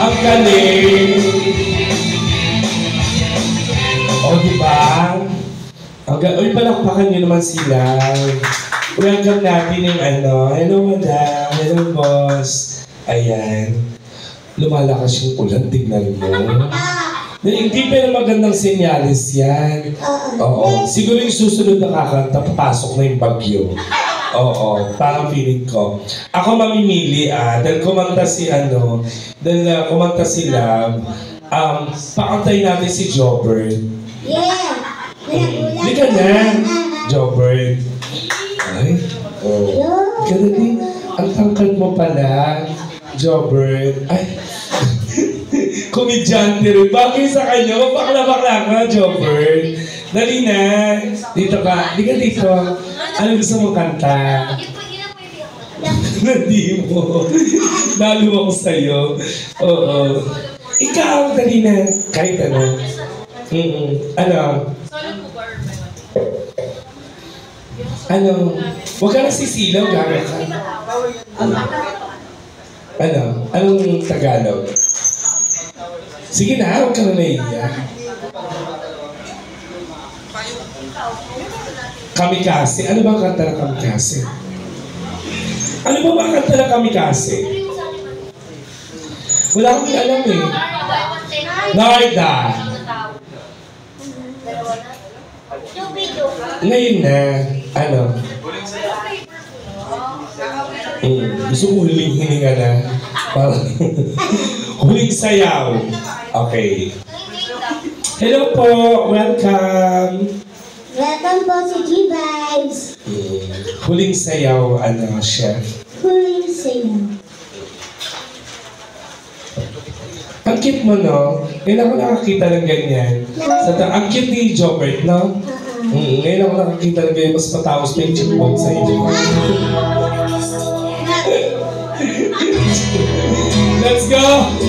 Ang galing! O, diba? Uy, palakpakan nyo naman sila. Welcome natin yung ano. Hello, madam. Hello, boss. Ayan. Lumalakas yung ulan. Tignan mo. Hindi pa na magandang senyalis yan. Oo. Siguro yung susunod na kakanta, papasok na yung bagyo. Oo, parang feeling ko. Ako mamimili dahil kumanta si kumanta si Love, pakantay natin si Jobert. Yeah! Hindi ka na, Jobert. Ay, oh. Ika na din. Ang tangkad mo pala, Jobert. Ay, komedyante rin. Bagay sa kanya, bakla-bakla ka, Jobert. Dali na. Dito ka. Di ka dito. Ano gusto mong kanta? Hindi mo. Lalo ako sa'yo. Oo. Ikaw, dali na. Kahit ano. Ano? Ano? Huwag ka na sisilaw, gaga ka. Ano? Anong Tagalog? Sige na, huwag ka na naiiyak. Kamikase. Ano ba ang kanta ng Kamikase? Ano ba ang kanta ng Kamikase? Wala akong alam eh. Narda. Ngayon na. Ano? Gusto mo huling hininga na. Parang Huling sayaw. Okay. Hello po, welcome. Welcome po si G-Vibes. Huling sayaw, ano, chef? Huling sayaw. Ang cute mo, no? Ngayon ako nakakita ng ganyan. Ang cute ni Jobert, no? Ngayon ako nakakita ng ganyan, mas matapos pa yung chipmunk sa inyo. Let's go!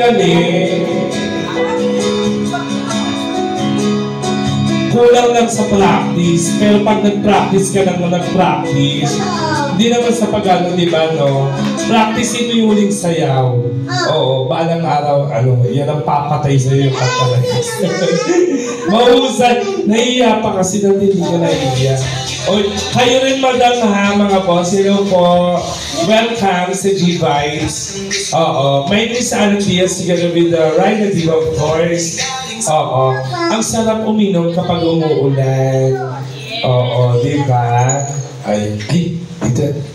galing. Kulang lang sa practice. Pero pag nag-practice ka nang nag-practice, hindi naman sa pag-ano, di ba, no? Practicein mo yung huling sayaw. Oo, balang araw, yan ang papatay sa'yo yung kanta. Mahusay. Nahiya pa kasi natin, hindi ka nahiya. O, kayo rin madam ha, mga boss. Hello po. Welcome sa G-Vibes. Oo, may Miss Ana Diaz together with Rhina Diva, of course. Oo, ang sarap uminom kapag umuulan. Oo, di ba? Ay,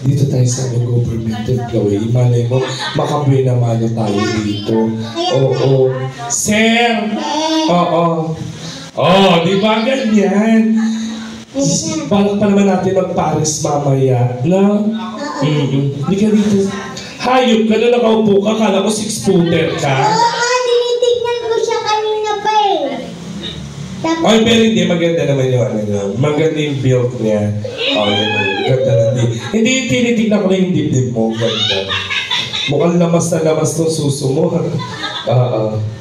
dito tayo sa government employee. Malay mo, makabuena-mano tayo dito. Oo. Sir! Oo. Di ba ganyan? Balak pa naman natin mag-Paris mamaya. No? Hindi ka dito. Hayop ka na nakaupo ka. Kala ko 6-footer ka. Tinitignan ko siya kanina pa Ay, pero hindi. Maganda naman yung maganda yung build niya. Yan. Ganda na din. Hindi, tinitignan ko na yung dibdib mo. Ganda. Mukhang lamas na lamas ng suso mo.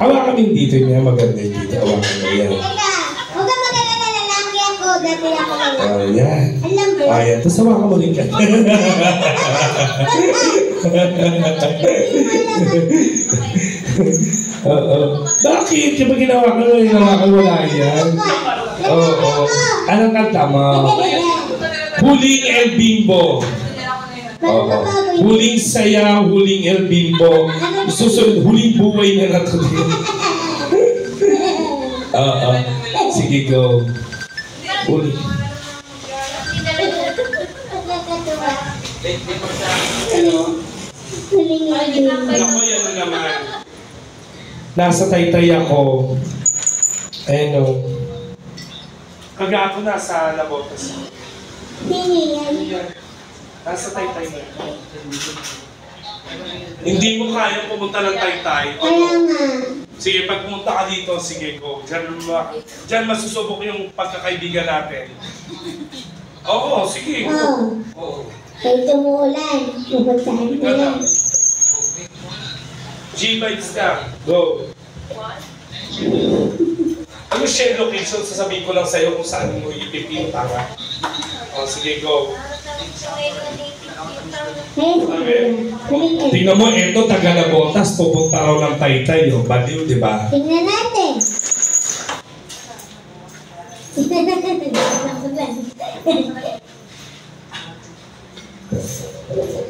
Awa kami dito niya. Maganda yung dito. Awa kami yan. Huwag ka mag-alala, lalaki ako. Dati ako lang. Yan. Alam mo. Ayan. Tapos awa ka mo rin ka. Bakit? Yung ba ginawa ka wala yan? Anong kanta mo? Huling El Bimbo. Huling saya, huling El Bimbo. Susunod, huling buhay na nato din. Sige, go. Huling. Ako yan naman. Nasa Taytay ako. Ayun o. Kagato nasa Labotas. Nasa Taytay na. Hindi mo kaya pumunta ng Taytay. Kaya nga. Sige, pag pumunta ka dito, sige, go. Diyan masusubok yung pagkakaibigan natin. Oo, sige. Oo. Kahit umuulan, pupuntahan ko yan. G-Vibes ka. Go. Ano share location? Sasabihin ko lang sa'yo kung saan mo ipipinta ka. Sige, go. Tingnan mo, eto, taga Labotas, pupunta raw ng Taytay. Baliw, di ba? Tingnan natin.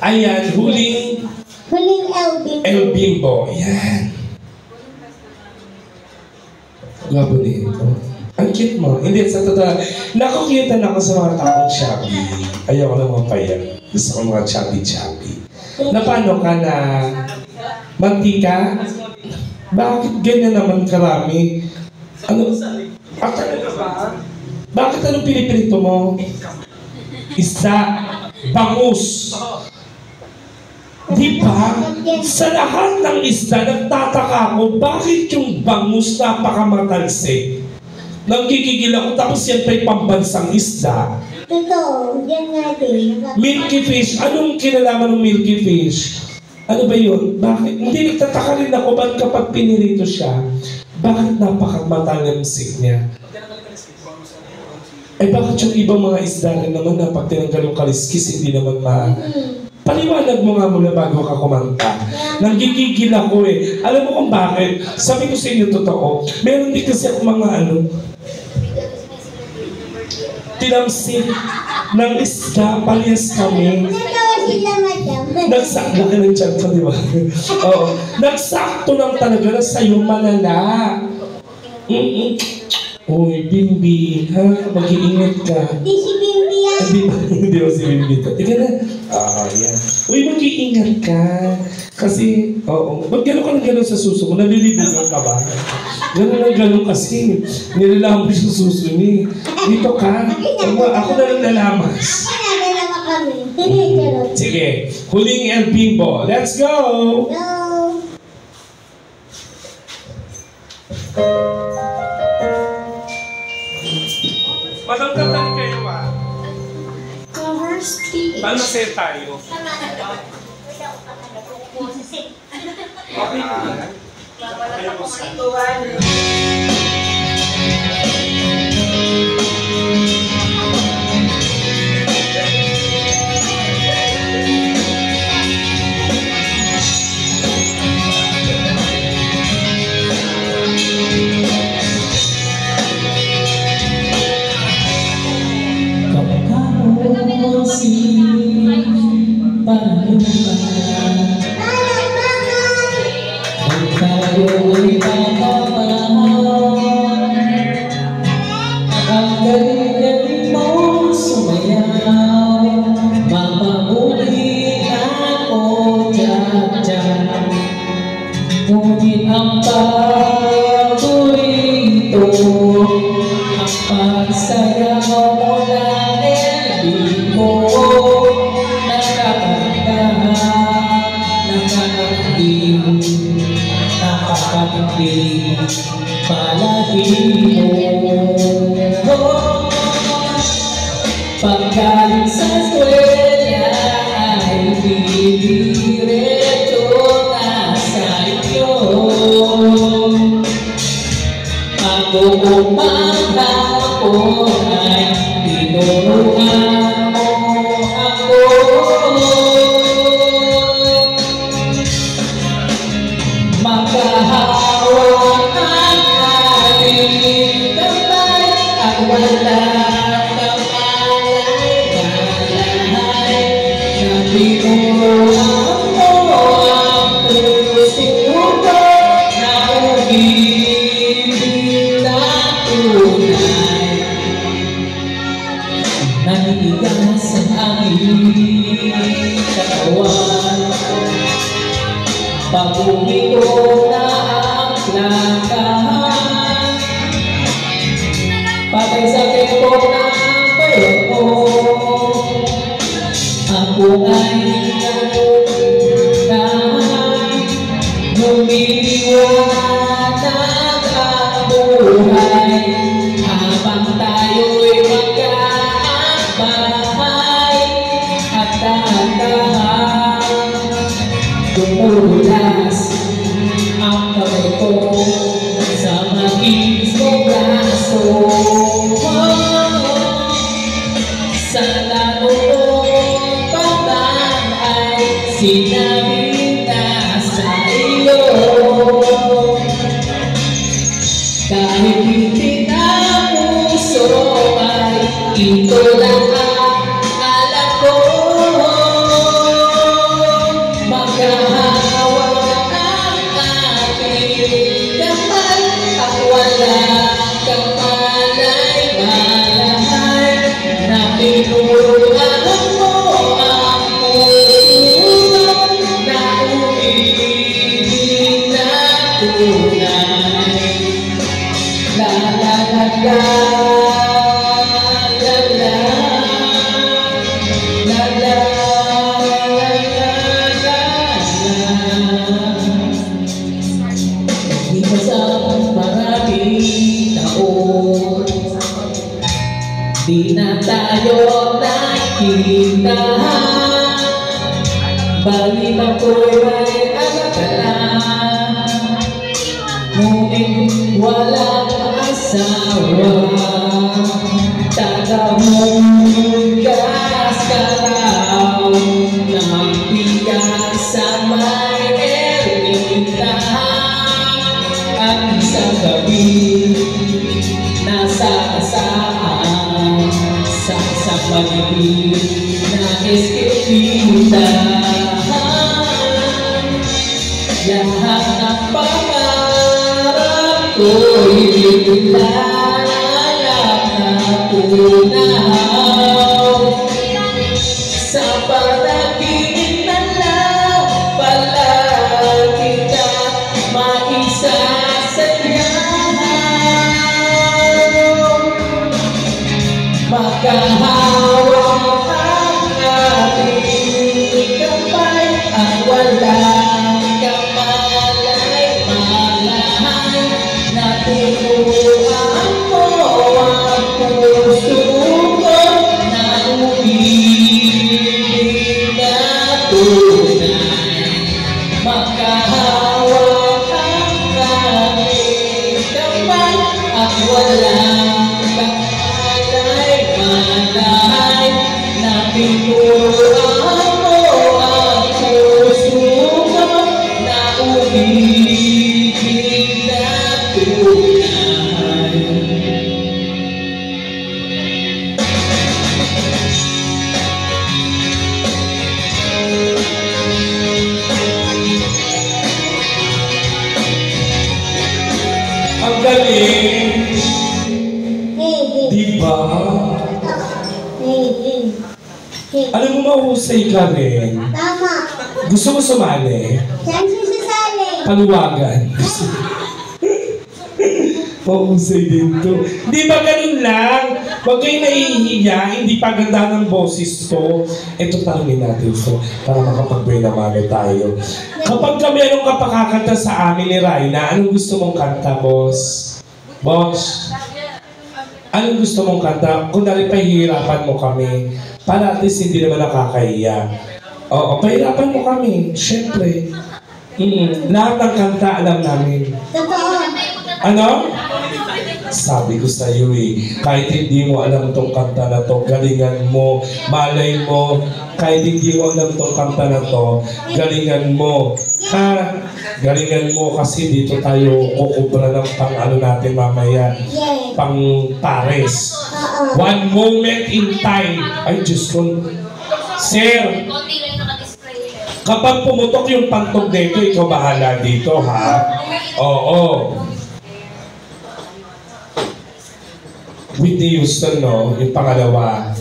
Ayan, huling El Bimbo. Ayan. Gabo dito. Ang cute mo. Hindi, sa totoo. Nakukitan ako sa mga taong chubby. Ayaw ko lang mapayag. Gusto ko mga chubby-chubby. Na paano ka na mantika? Bakit ganyan naman karami? Ano? Talaga ba? Bakit anong pinipirito mo? Isda. Bangus. Di ba? Sa lahat ng isda, nagtataka ako, bakit yung bangus napakamatalsik? Nagkikigil ako, tapos yan pa'y pambansang isda. Totoo, yan nga din. Milky fish, anong kinalaman ng milky fish? Ano ba yun? Bakit? Hindi nagtataka rin ako, ba't kapag pinirito siya, bakit napakamatalsik niya? Ay bakit yung ibang mga isda rin naman na pag tinanggal yung kaliskis, hindi naman Paliwanag mo nga muna bago ka kumanta. Nanggigigil ako eh. Alam mo kung bakit? Sabi ko sa inyo totoo, meron din kasi ako mga tinamsik ng isda, palyas kami. Natawa sila, madam. Nagsakto ka ng tiyan ko, di ba? Oo. Nagsakto lang talaga na sa'yo malala. Uy, Bimbi, ha? Mag-iingat ka. Di si Bimbi yan. Hindi mo si Bimbi to. Tika na. Yan. Uy, mag-iingat ka. Kasi, ba't gano'n ka na gano'n sa suso mo? Nalilibugan ka ba? Gano'n na gano'n kasi. Nilalaan mo yung suso niya. Dito ka. Ako na lang nalamas. Ako na, dalawa kami. Sige. Huling El Bimbo. Let's go! Go! Madam, kantahin kayo ba? Cover speech. Paano masaya tayo? Okay na. Kaya mo sa... Ako'y pagmamahal. Ang galing-galing mo sumayaw, mapabuti ako dyan. Ngunit ang paborito, ang pagsayaw mo lang hindi ko nakakapagdilim balahibo. Pagkaling sa eskwela ay didiretso na sa inyo. Ako maghapon ay tinuruan mo ako. Magkahawak ang ating kamay at walang kamalay-malay na tinuruan mo ang puso ko na umibig na tunay. Naninigas ang aking katawan, pag-uwi ko na ang plakahan, patay sa kepo na ang payo ko. Ako ay nanunahan, lumiliwanag ang buhay, habang tayo'y magkaambahay at dahan-dahan dumulas ang kamay ko sa makinis mong braso. Sana noon pa man ay sinabi na sa iyo, kahit hindi na puso ay ito lang ang alam ko. Magkahawak ang ating kamay at walang kamalay-malay na tinuruan mo ang puso na umibig na tunay. La la la la, la la, la la. Di na tayo nakita, balit ako'y may alakala, ngunit walang asawa. Tagamong gas ka raw ng bigas sa may ermitahan, at isang gabi nasa kasaan sa paligid na eskipitahan. Lahat ng pangarap ko'y biglalap na tunaw, sa panaginip na lang pala kita maisasayaw. Magkahawak ang ating kamay at walang kamalay-malay na tinuruan mo ang puso ko na umibig na tunay. Magkahawak ang ating kamay at walang kamalay-malay na tinuruan mo ang puso ko na umibig na tunay. Alam mo, mahusay ka rin. Tama. Gusto mo sumali? Saan si sasali? Paluwagan. Mahusay din to. Di ba ganun lang? Huwag kayo nahihiya, hindi pa ganda ng boses to. Ito tanongin natin to, para makapag-buena-mano tayo. Kapag kami anong kapakakanta sa amin ni Raina, anong gusto mong kanta, boss? Boss? Anong gusto mong kanta? Kung nari pahihirapan mo kami, para at least hindi naman nakakahiya. Oo, pahirapan mo kami, syempre. Lahat ng kanta alam namin. Totoo. Ano? Sabi ko sa iyo kahit hindi mo alam tong kanta na to, galingan mo, malay mo, kahit hindi mo alam tong kanta na to, galingan mo. Ha? Galingan mo kasi dito tayo kukubra ng pang ano natin mamaya, Yeah. pang pares. Oo. One moment in time. Ay, Diyos ko. Sir, kapag pumutok yung pantog dito, ikaw bahala dito, ha? Oo. Whitney Houston, no? Yung pangalawa.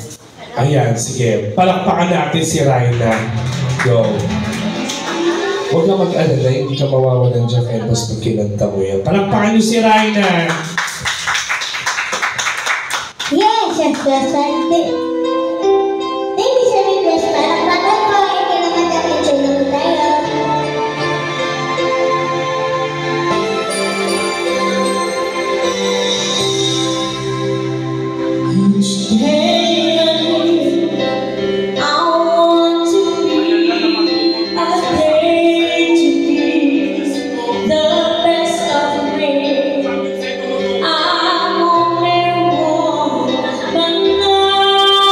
Ayan, sige. Palakpakan natin si Raina. Go. Huwag ka mag-alala, hindi ka mawawalan dyan kay boss pag kinanta mo yan. Palakpakan niyo si Raina. Yes, yes, thank you sa request. Palakpakan ko. Hindi naman dapat tulong ko tayo. Each day I want to be a day to give the best of me. I'm only one, but now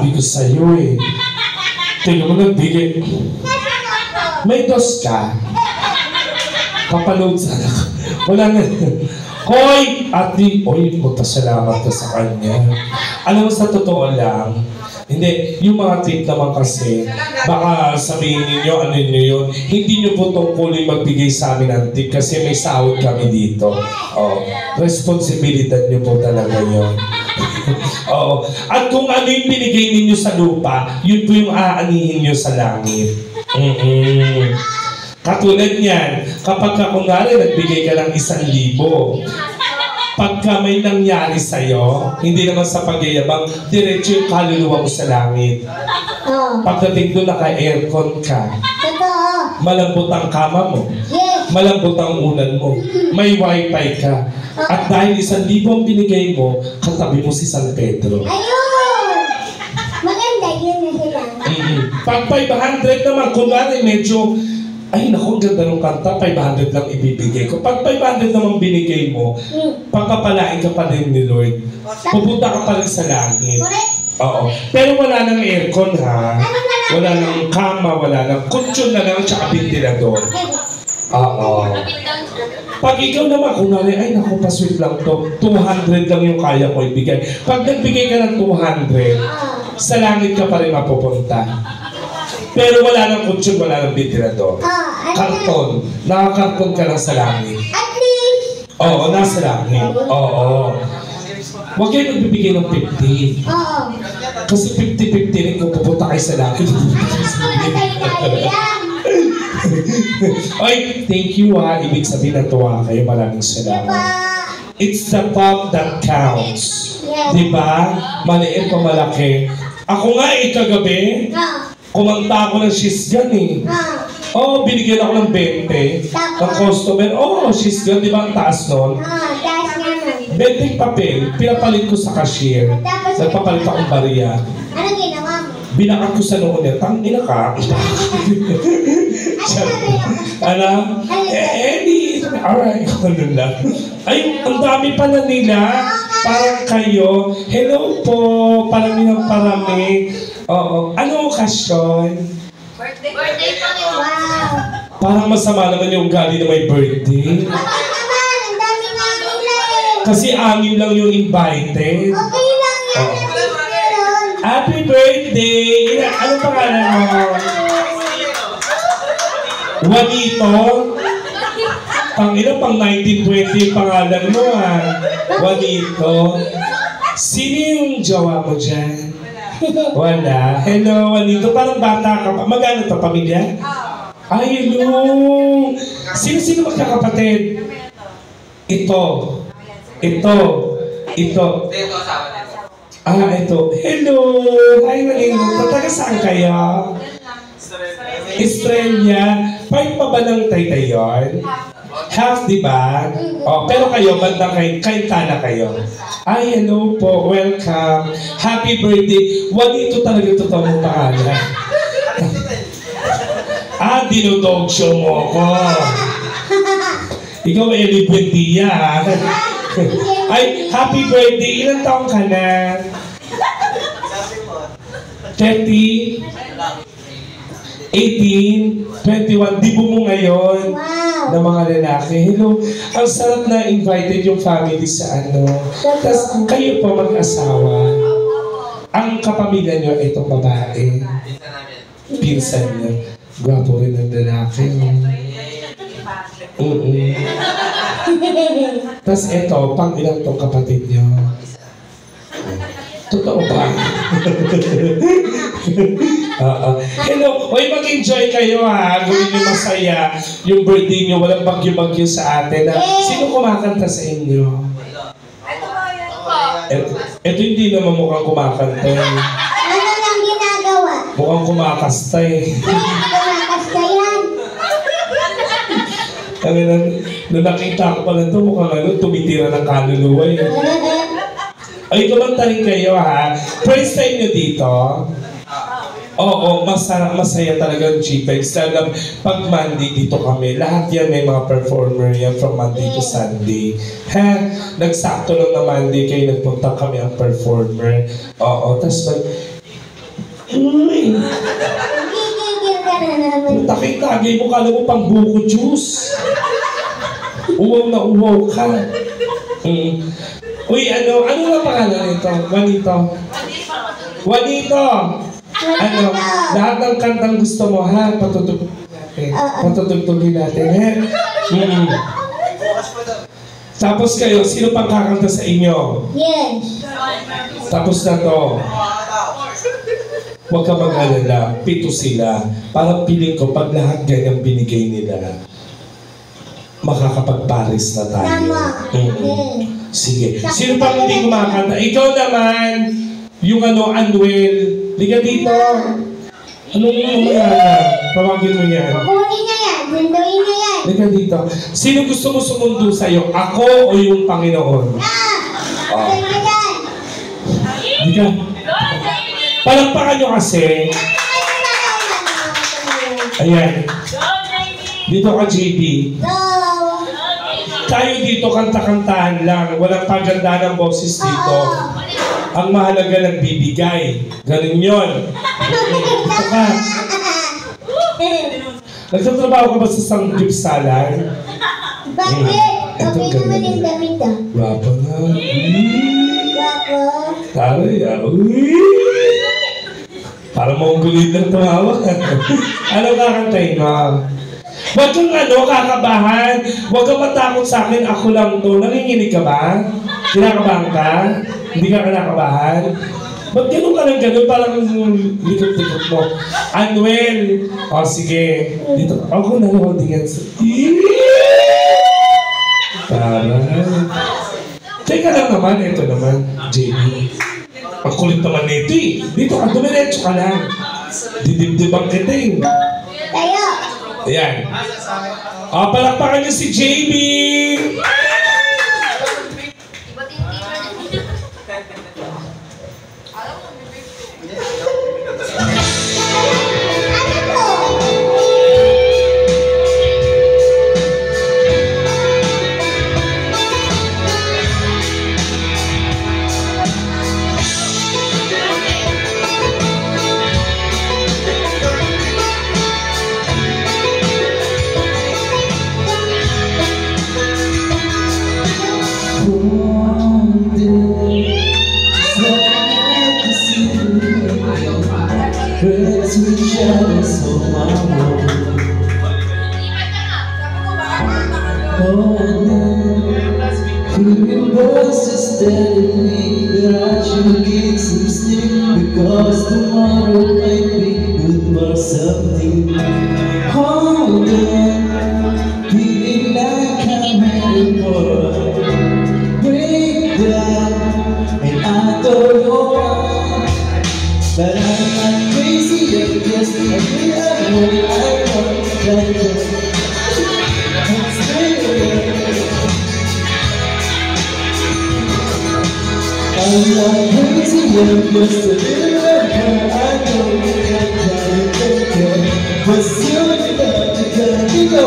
sabi ko sa'yo eh. Tingnan mo nagbigay. May dos ka. Papaload sana ko. Wala na. Hoy! Ate, oy, salamat ka sa kanya. Alam mo, sa totoo lang, hindi, yung mga tip naman kasi, baka sabihin ninyo, ano nyo yun, hindi nyo po tungkulin magbigay sa amin ng tip kasi may sahod kami dito. Oh, responsibilidad nyo po talaga yun. Oo. At kung ano yung binigay ninyo sa lupa, yun po yung aanihin nyo sa langit. Katulad niyan, kapag kunwari nagbigay ka ng 1,000, pagka may nangyari sa'yo, hindi naman sa pagyayabang, diretso yung kaluluwa mo sa langit. Oo. Pagdating doon, naka-aircon ka. Totoo. Malambot ang kama mo. Yes. Malambot ang unan mo. May wifi ka. At dahil 1,000 ang binigay mo, katabi mo si San Pedro. Ayun! Maganda yun na sila. Pag 500 naman, kunwari medyo, ay naku, ang ganda ng kanta, 500 lang ibibigay ko. Pag 500 naman binigay mo, pagkapalain ka pa din ni Lord. Pupunta ka pa rin sa langit. Correct. Oo. Pero wala nang aircon ha. Wala nang kama, wala nang kutsyon na lang, tsaka ventilador. Oo. Pag ikaw naman, kunwari, ay naku, pasweet lang to. 200 lang yung kaya ko ibigay. Pag nagbigay ka ng 200, sa langit ka pa rin mapupunta. Pero wala nang kutsyon, wala nang ventilador. Karton. Nakakarton ka lang sa langit. At least. Oo, nasa langit. Oo. Huwag kayo nagbibigay ng 50. Oo. Kasi 50-50 rin kung pupunta kayo sa langit. Oy, thank you ha. Ibig sabihin natuwa kayo. Maraming salamat. It's the thought that counts. Diba? Maliit o malaki. Ako nga kagabi, kumanta ako ng shishgan eh. Oo, binigyan ako ng 20 ng customer. Oo, shishgan, di ba ang taas nun? Taas naman. 20 papel, pinapalit ko sa cashier. Nagpapalit akong bariya. Anong ginawa mo? Binakat ko sa noon niya, tangina ka. Ano? Alright, ano lang. Ay, ang dami pala nila. Parang kayo. Hello po, parami ng parami. Oo. Ano okasyon? Birthday pa rin. Wow. Parang masama naman yung ugali na may birthday. Bakit naman? Ang dami nga nila eh. Kasi anim lang yung invited. Okay lang yan. Oo. Meron. Happy birthday! Ano pangalan mo? Juanito? Pang-ina, pang 1920 yung pangalan mo ha. Juanito. Sino yung jowa mo dyan? Wala. Hello, Juanito. Parang bata ka pa. Magkano to, pamilya? Ay, hello. Sino-sino magkakapatid? Ito. Ito. Ito. Hello. Hi, Juanito. Taga saan kayo? Estrella. Part pa ba ng Taytayon? Half, di ba? Oh, pero kayo, bandang Kaytana kayo. Ay, hello po. Welcome. Happy birthday. Juanito talaga totoo mong pangalan. Dinudog show mo ako. Ikaw, Eli Buendia, ha? Ay, happy birthday. Ilang taong ka na? 30? 18? 21? Dibo mo ngayon? Wow. Na mga lalaki. Hello. Ang sarap na invited yung family sa ano. Tapos kayo po mag-asawa. Ang kapamilya nyo, itong babae. Pinsan nyo. Gwapo rin ang lalaki. Tapos ito, pang ilang tong kapatid nyo? Totoo ba? Hello, hoy, mag-enjoy kayo ha. Gawin nyo masaya. Yung birthday nyo, walang bagyo-bagyo sa atin. Sino kumakanta sa inyo? Ito hindi naman mukhang kumakanta. Ano lang ginagawa? Mukhang kumakasta eh. Kumakasta yan. Nung nakita ko pala ito, mukhang tumitira ng kaluluwa eh. Ay, kumanta rin kayo ha. First time nyo dito? Oo, masaya talaga ang G-Pegs. Pag Monday dito kami, lahat yan may mga performer yan from Monday to Sunday. Ha? Nagsakto lang na Monday kayo nagpunta kami ang performer. Oo, tapos Uy! Gigigil ka na naman. Takay-tagay mo, kala mo pang buko juice. Uwaw na uwaw ka. Uy, ano nga pangalan nito? Juanito. Juanito! Ano, lahat ng kantang gusto mo, ha? Patutugtugin natin, ha? Tapos kayo, sino pang kakanta sa inyo? Yes. Tapos na to. Huwag ka mag-alala, 7 sila. Parang piling ko, pag lahat ganyang binigay nila, makakapag-Paris na tayo. Tama. Sige. Sino pang hindi kumakanta? Ikaw naman, yung Anuel. Liga dito. Anong umayana? Tawagin mo yan. Kukunin niya yan. Sunduin niya yan. Liga dito. Sino gusto mo sumundo sa'yo? Ako o yung Panginoon? Sunod ka dyan. Liga. Palakpakan nyo kasi. Ayan. Dito ka, JB. Go. Tayo dito, kanta-kantahan lang. Walang pagandahan ng boses dito. Ang mahalaga lang bibigay. Ganun yun. Ito ka. Nagtatrabaho ka ba sa sanggipsalan? Bakit? Okay naman yung damit ah. Wapa na. Wapo. Taray ah. Parang monggulit ng tumawa. Ano kakantayin mo? Huwag kang kakabahan. Huwag kang matakot sa akin. Ako lang to. Nanginginig ka ba? Kinakabahan ka? Hindi ka kinakabahan? Ba't ganun ka ng ganun? Parang likot-likot mo. Anuel! O sige. Dito. Ako na lang tingin sa... Parang... Teka lang naman. Ito naman. JB. Ang kulit naman nito eh. Dito ka. Dumiretso ka lang. Didibdibang kita eh. Tayo. Ayan. Palakpakan niyo si JB! Birds with shadows on my wall. Hearing voices telling me that I should get some sleep, because tomorrow might be good for something. Hold on, feeling like I'm heading for a breakdown, and I don't know why, but I'm not crazy, I'm just every hour I want like that. I'm straight away. I'm not crazy, I'm just a little hour I don't like that. But soon enough you gotta go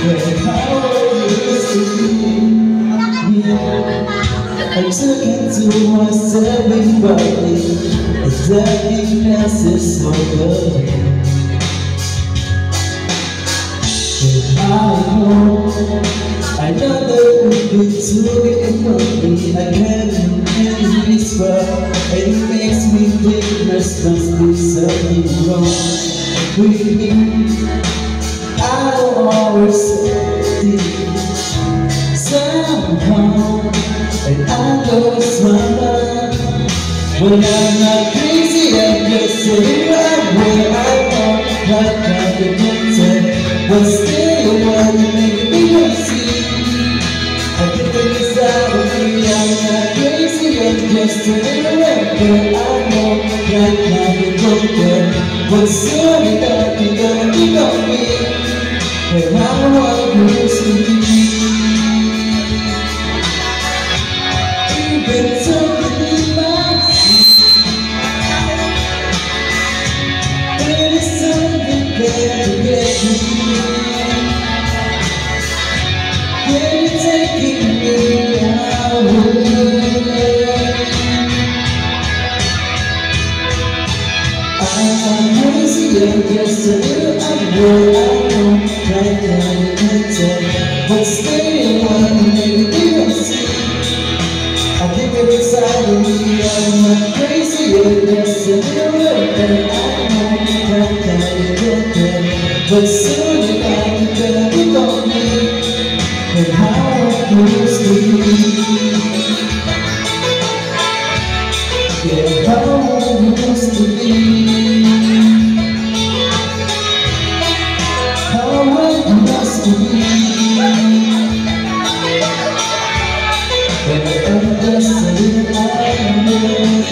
where power used to be. I took it to myself everybody. Darkness is so good. I know that we've been together for me. I can't whisper, and it makes me think there's must be something wrong with me. I always think somehow, and I lost my mind. But I'm not crazy, I'm just sitting right where I want, like contradicted, but still what makes me see. I think it's out of me, I'm not crazy, I'm just sitting right where I want, like contradicted, but soon enough you're gonna pick on me, and I want you to be. You've been talking in my you're taking me away. Yeah, how we used to be. How we used to be. But I'm just a little island.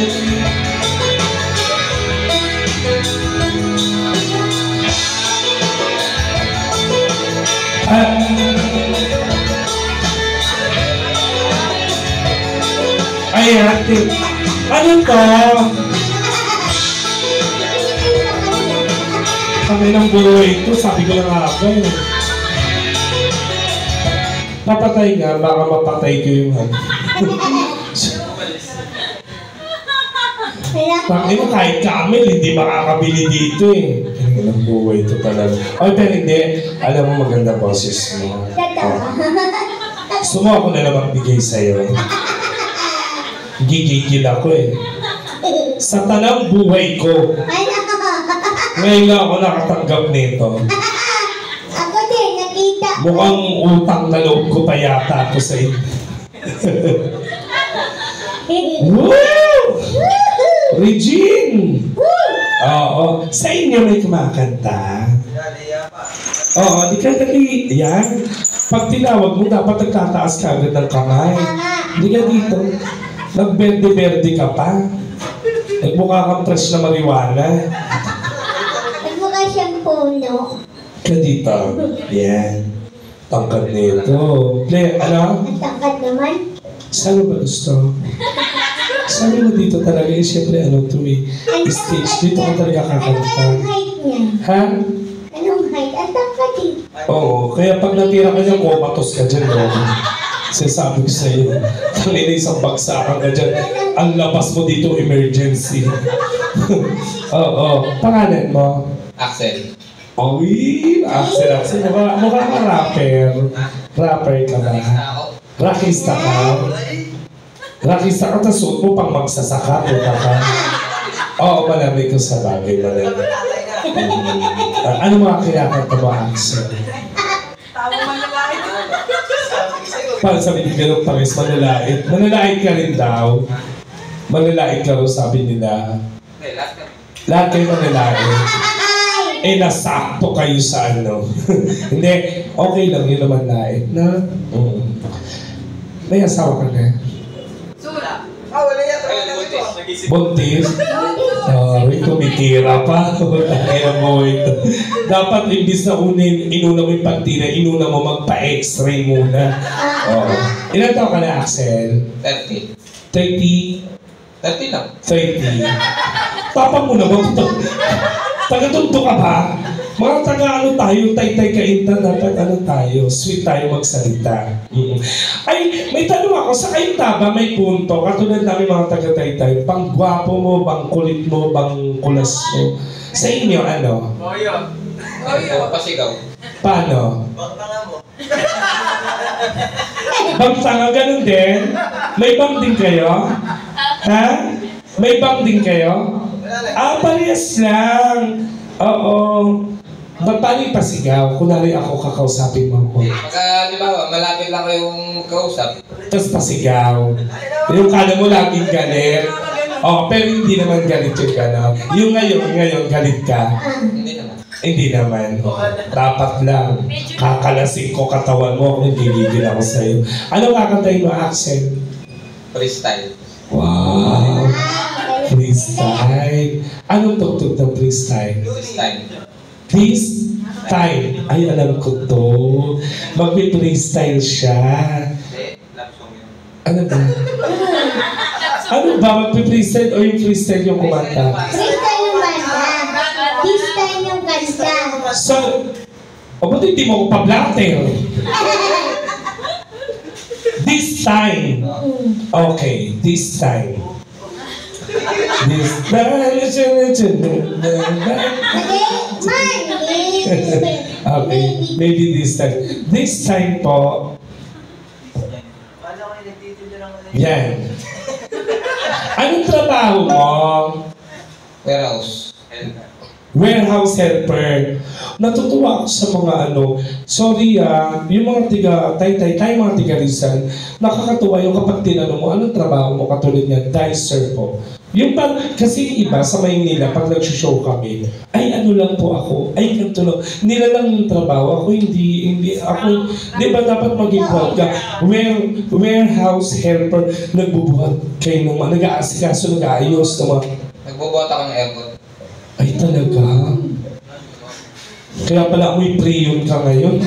Ay, ate. Ano to? Kami ng buhay ito, sabi ko lang ako eh. Papatay nga, baka mapatay ko yung ano. Bakit mo kahit Camel, hindi makakabili dito eh. Kaya ng buhay ito talaga. Ay, pero hindi. Alam mo, maganda boses mo. Gusto mo ako na naman bigay sa'yo. Gigigil ako eh. Sa tanang buhay ko. Ngayon nga ako nakatanggap nito. Ako din, nakita. Mukhang utang na loob ko pa yata ako sa inyo. Woo! Regine! Oo. Sa inyo may kumakanta. Oo, di ka dali. Yan. Pag tinawag mo, dapat nagtataas ka agad ng kamay. Hindi ka dito. Nagberde-berde ka pa. Nagmukha kang fresh na marijuana. Nagmukha siyang puno. Ka dito. Yan. Tangkad nito. Play, ano? Ang tangkad naman. Saan mo ba gusto? Sabi mo dito talaga, eh, siyempre ano to eh. Stage, dito ka talaga kakanta. Anong height niya? Ha? Anong height? Ang tangkad eh. Oo, kaya pag natira ka niya, kumatos ka dyan, no? Sinasabi ko sa'yo, kanina isang bagsakan ka dyan, ang labas mo dito, emergency. Oo, pangalan mo? Axel. Uy, Axel. Mukha ka rapper. Rapper ka ba? Rockista ka? Rockista ka, tapos suot mo pang magsasaka, puta ka. Oo, malamig ko sa bagay, malamig. Ano mga kinakanta mo, Axel? Parang sabi ni Ganong Pares, manalait. Manalait ka rin daw. Manalait ka rin, sabi nila. Lahat kayo manalait. Eh, nasakto kayo sa ano. Hindi, okay lang yun naman lait na. May asawa ka na? Wala yata. Buntis? Sorry, tumitira pa. Kaya mo ito. Dapat imbis na inuna mo yung pagtira, inuna mo magpa-x-ray muna. Oo. Ilan taon ka na, Axel? 30. 30? 30 lang. 30. Tapang mo naman ito. Taga-tunto ka ba? Mga taga-ano tayo, tay-tay kainta, dapat ano tayo, sweet tayo magsalita. Ay, may tanong ako, sa kainta ba may punto? Katulad namin mga taga-tay-tay, bang gwapo mo, bang kulit mo, bang kulas mo? Sa inyo, ano? Oyo, pasigaw. Paano? Bang tanga mo. Bang tanga, ganun din? May bang din kayo? Ha? May bang din kayo? Parehas lang. Oo. Paano yung pasigaw? Kunwari ako kakausapin mo ko. Pagka, di ba, malapit lang kayong kausap. Tapos pasigaw. Yung kala mo laging galit. Oh, pero hindi naman galit yung gano'n. Yung ngayon galit ka. Hindi naman. Hindi naman. Dapat lang. Kakalasing ko katawan mo kung gigigil ako sa'yo. Ano kakantayin mo, Axel? Freestyle. Wow! Freestyle. Anong tugtog ng freestyle? Freestyle. Freestyle. Ay, alam ko to. Magpi-freestyle siya. Hindi, love song yun. Ano ba? Ano ba? Magpi-freestyle o yung freestyle yung kumanta? Freestyle yung banda. Freestyle yung kanta. So, o ba't hindi mo ko pa-blatter? This time. Okay, this time. This time. Okay, maybe this time. This time po. Yan. Anong trabaho mo? Warehouse. warehouse helper. Natutuwa ako sa mga sorry yung mga tayo mga tiga Rizal, nakakatuwa yung kapag tinanong mo, anong trabaho mo katulad niya, dicer po. Yung kasi iba sa Maynila, pag nag-show kami, ay lang po ako, ay ganito lang. Nila lang yung trabaho, ako hindi ako, di ba dapat maging proud ka? Warehouse helper, nagbubuhat kayo ng mga, nag-aasikaso, nag-aayos ng mga, Nagbubuhat ako ng aircon. ay talaga? Kaya pala amoy preyon ka ngayon.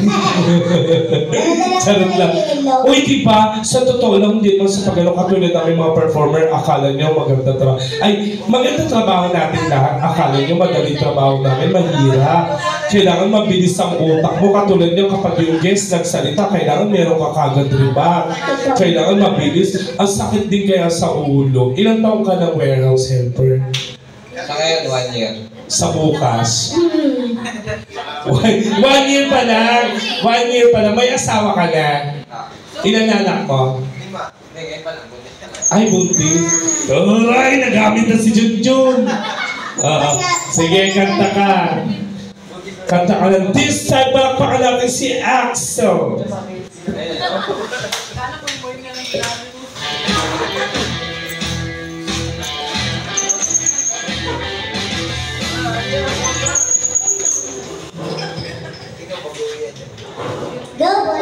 Charot lang. Uy, diba? Sa totoo lang, hindi mo sa pagano katulad namin mga performer, akala nyo maganda trabaho. Ay, maganda trabaho natin lahat. Akala nyo madali trabaho namin, mahirap. Kailangan mabilis ang utak mo. Katulad nyo kapag yung guest nagsalita, kailangan meron ka kagad riba. Kailangan mabilis. Ang sakit din kaya sa ulo. Ilang taong ka ng warehouse helper? Sa ngayon, 1 year. Sa bukas. 1 year pa lang. 1 year pa lang. May asawa ka na. Ilan na anak mo? 5. Hindi, ngayon pa lang. Buntis ka lang. Ay, buntis. Ay, nagamit na si Junjun. Sige, kanta ka. Kanta ka lang. This time, palakpakan natin si Axel. Go, boy.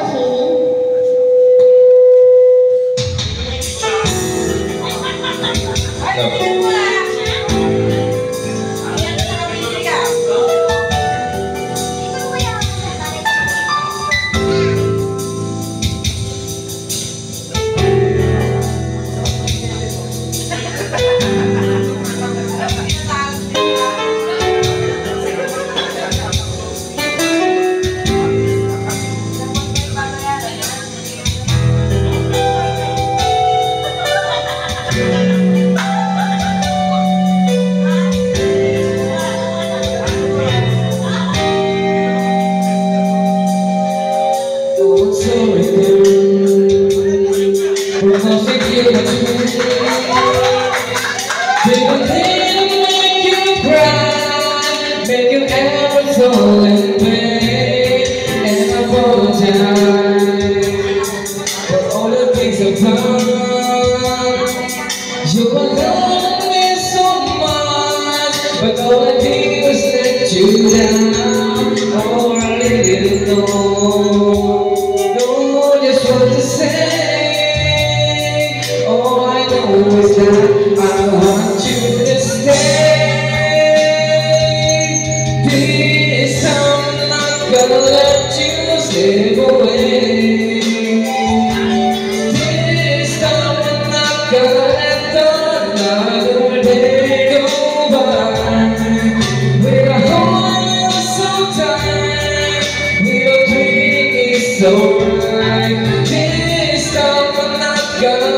Make you ever so and pain and apologize for all the things I've done. You were loving me so much, but all I did was let you down. Oh, I didn't know just what to say. All I know is that I want you to stay. This time I'm not gonna let you slip away. This time I'm not gonna let another day go by. We're holding on so tight, we're dreaming so right. This time I'm not gonna